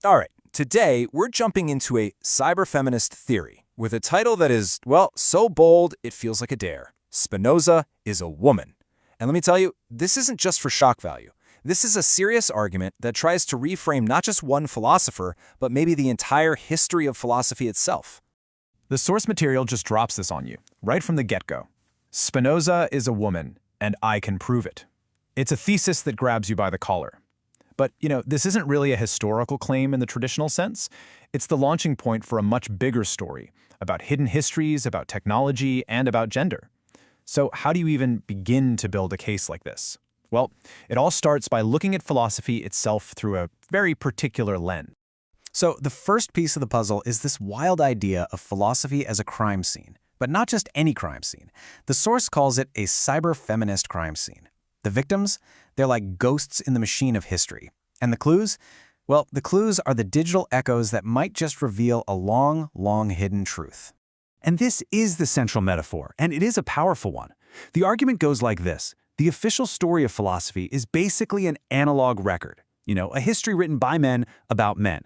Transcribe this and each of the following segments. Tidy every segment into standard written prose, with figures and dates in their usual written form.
All right, today we're jumping into a cyberfeminist theory with a title that is, well, so bold it feels like a dare. Spinoza is a woman. And let me tell you, this isn't just for shock value. This is a serious argument that tries to reframe not just one philosopher, but maybe the entire history of philosophy itself. The source material just drops this on you, right from the get-go. Spinoza is a woman, and I can prove it. It's a thesis that grabs you by the collar. But, this isn't really a historical claim in the traditional sense. It's the launching point for a much bigger story about hidden histories, about technology, and about gender. So how do you even begin to build a case like this? Well, it all starts by looking at philosophy itself through a very particular lens. So the first piece of the puzzle is this wild idea of philosophy as a crime scene, but not just any crime scene. The source calls it a cyber-feminist crime scene. The victims? They're like ghosts in the machine of history. And the clues? Well, the clues are the digital echoes that might just reveal a long, long hidden truth. And this is the central metaphor, and it is a powerful one. The argument goes like this. The official story of philosophy is basically an analog record, a history written by men about men.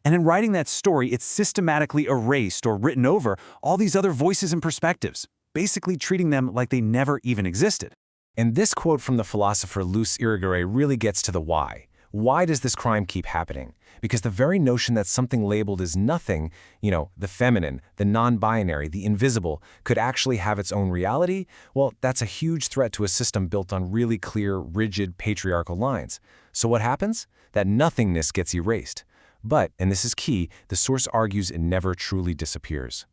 And in writing that story, it's systematically erased or written over all these other voices and perspectives, basically treating them like they never even existed. And this quote from the philosopher Luce Irigaray really gets to the why. Why does this crime keep happening? Because the very notion that something labeled as nothing, the feminine, the non-binary, the invisible, could actually have its own reality, well, that's a huge threat to a system built on really clear, rigid, patriarchal lines. So what happens? That nothingness gets erased. But, and this is key, the source argues it never truly disappears.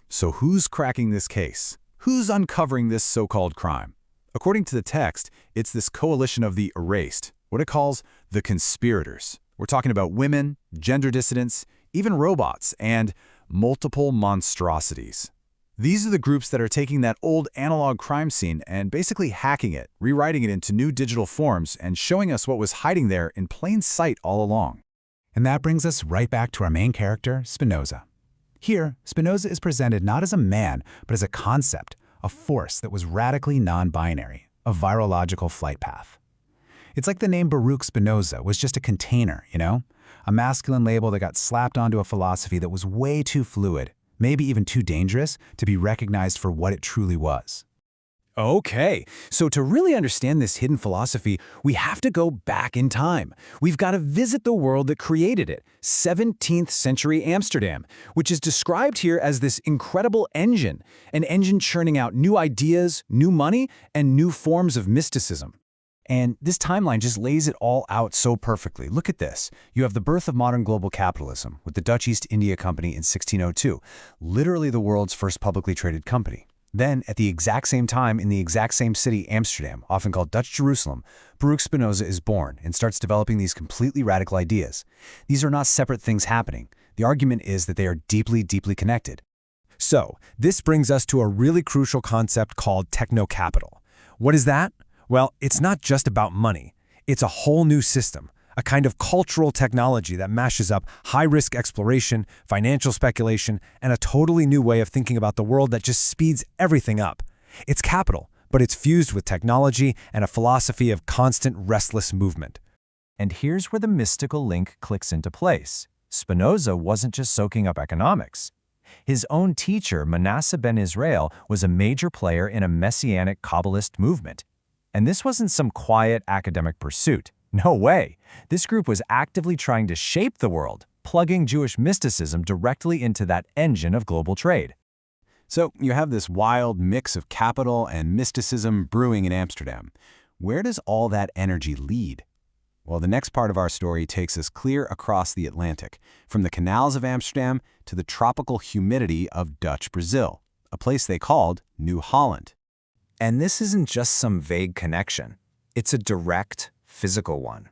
So who's cracking this case? Who's uncovering this so-called crime? According to the text, it's this coalition of the erased, what it calls the conspirators. We're talking about women, gender dissidents, even robots, and multiple monstrosities. These are the groups that are taking that old analog crime scene and basically hacking it, rewriting it into new digital forms, and showing us what was hiding there in plain sight all along. And that brings us right back to our main character, Spinoza. Here, Spinoza is presented not as a man, but as a concept, a force that was radically non-binary, a virological flight path. It's like the name Baruch Spinoza was just a container, a masculine label that got slapped onto a philosophy that was way too fluid, maybe even too dangerous to be recognized for what it truly was. Okay, so to really understand this hidden philosophy, we have to go back in time. We've got to visit the world that created it, 17th century Amsterdam, which is described here as this incredible engine, an engine churning out new ideas, new money, and new forms of mysticism. And this timeline just lays it all out so perfectly. Look at this. You have the birth of modern global capitalism with the Dutch East India Company in 1602, literally the world's first publicly traded company. Then, at the exact same time in the exact same city, Amsterdam, often called Dutch Jerusalem, Baruch Spinoza is born and starts developing these completely radical ideas. These are not separate things happening. The argument is that they are deeply, deeply connected. So, this brings us to a really crucial concept called techno-capital. What is that? Well, it's not just about money. It's a whole new system, a kind of cultural technology that mashes up high-risk exploration, financial speculation, and a totally new way of thinking about the world that just speeds everything up. It's capital, but it's fused with technology and a philosophy of constant restless movement. And here's where the mystical link clicks into place. Spinoza wasn't just soaking up economics. His own teacher, Manasseh ben Israel, was a major player in a messianic Kabbalist movement. And this wasn't some quiet academic pursuit. No way! This group was actively trying to shape the world, plugging Jewish mysticism directly into that engine of global trade. So you have this wild mix of capital and mysticism brewing in Amsterdam. Where does all that energy lead? Well, the next part of our story takes us clear across the Atlantic, from the canals of Amsterdam to the tropical humidity of Dutch Brazil, a place they called New Holland. And this isn't just some vague connection. It's a direct, physical one.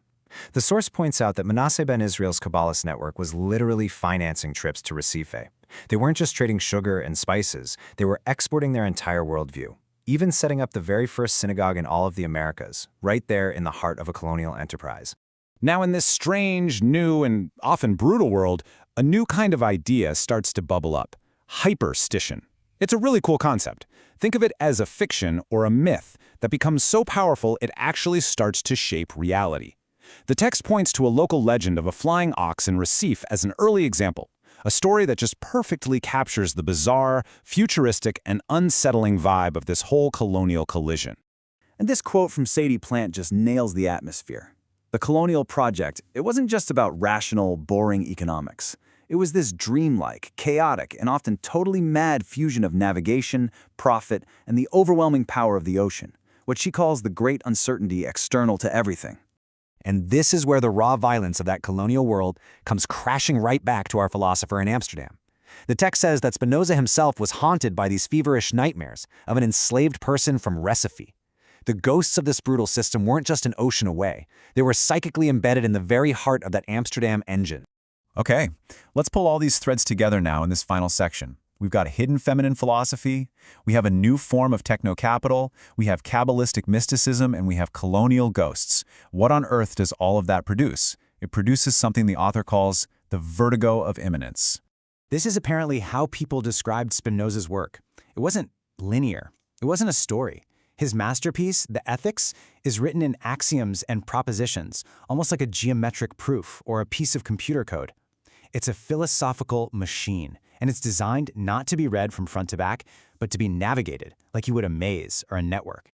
The source points out that Manasseh ben Israel's Kabbalist network was literally financing trips to Recife. They weren't just trading sugar and spices, they were exporting their entire worldview, even setting up the very first synagogue in all of the Americas, right there in the heart of a colonial enterprise. Now in this strange, new, and often brutal world, a new kind of idea starts to bubble up: hyperstition. It's a really cool concept. Think of it as a fiction or a myth that becomes so powerful it actually starts to shape reality. The text points to a local legend of a flying ox in Recife as an early example, a story that just perfectly captures the bizarre, futuristic, and unsettling vibe of this whole colonial collision. And this quote from Sadie Plant just nails the atmosphere. The colonial project, it wasn't just about rational, boring economics. It was this dreamlike, chaotic, and often totally mad fusion of navigation, profit, and the overwhelming power of the ocean, what she calls the great uncertainty external to everything. And this is where the raw violence of that colonial world comes crashing right back to our philosopher in Amsterdam. The text says that Spinoza himself was haunted by these feverish nightmares of an enslaved person from Recife. The ghosts of this brutal system weren't just an ocean away. They were psychically embedded in the very heart of that Amsterdam engine. Okay, let's pull all these threads together now in this final section. We've got hidden feminine philosophy, we have a new form of techno-capital, we have Kabbalistic mysticism, and we have colonial ghosts. What on earth does all of that produce? It produces something the author calls the vertigo of immanence. This is apparently how people described Spinoza's work. It wasn't linear. It wasn't a story. His masterpiece, The Ethics, is written in axioms and propositions, almost like a geometric proof or a piece of computer code. It's a philosophical machine, and it's designed not to be read from front to back, but to be navigated like you would a maze or a network.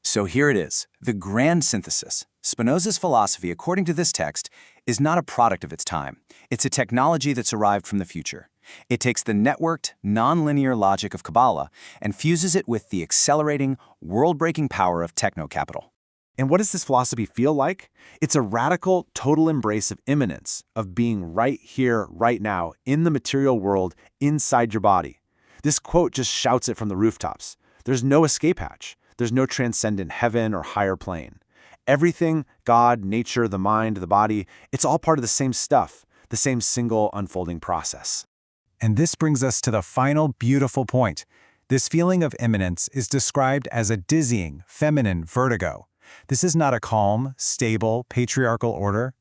So here it is, the grand synthesis. Spinoza's philosophy, according to this text, is not a product of its time. It's a technology that's arrived from the future. It takes the networked, non-linear logic of Kabbalah and fuses it with the accelerating, world-breaking power of techno-capital. And what does this philosophy feel like? It's a radical, total embrace of immanence, of being right here, right now, in the material world, inside your body. This quote just shouts it from the rooftops. There's no escape hatch. There's no transcendent heaven or higher plane. Everything, God, nature, the mind, the body, it's all part of the same stuff, the same single unfolding process. And this brings us to the final beautiful point. This feeling of immanence is described as a dizzying, feminine vertigo. This is not a calm, stable, patriarchal order.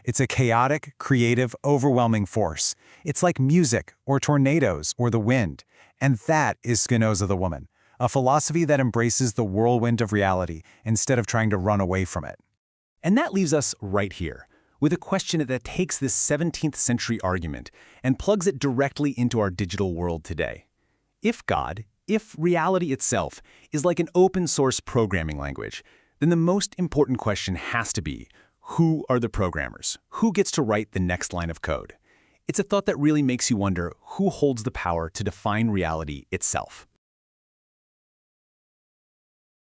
It's a chaotic, creative, overwhelming force. It's like music, or tornadoes, or the wind. And that is Spinoza the woman, a philosophy that embraces the whirlwind of reality instead of trying to run away from it. And that leaves us right here, with a question that takes this 17th century argument and plugs it directly into our digital world today. If God, if reality itself, is like an open source programming language, then the most important question has to be, who are the programmers? Who gets to write the next line of code? It's a thought that really makes you wonder who holds the power to define reality itself.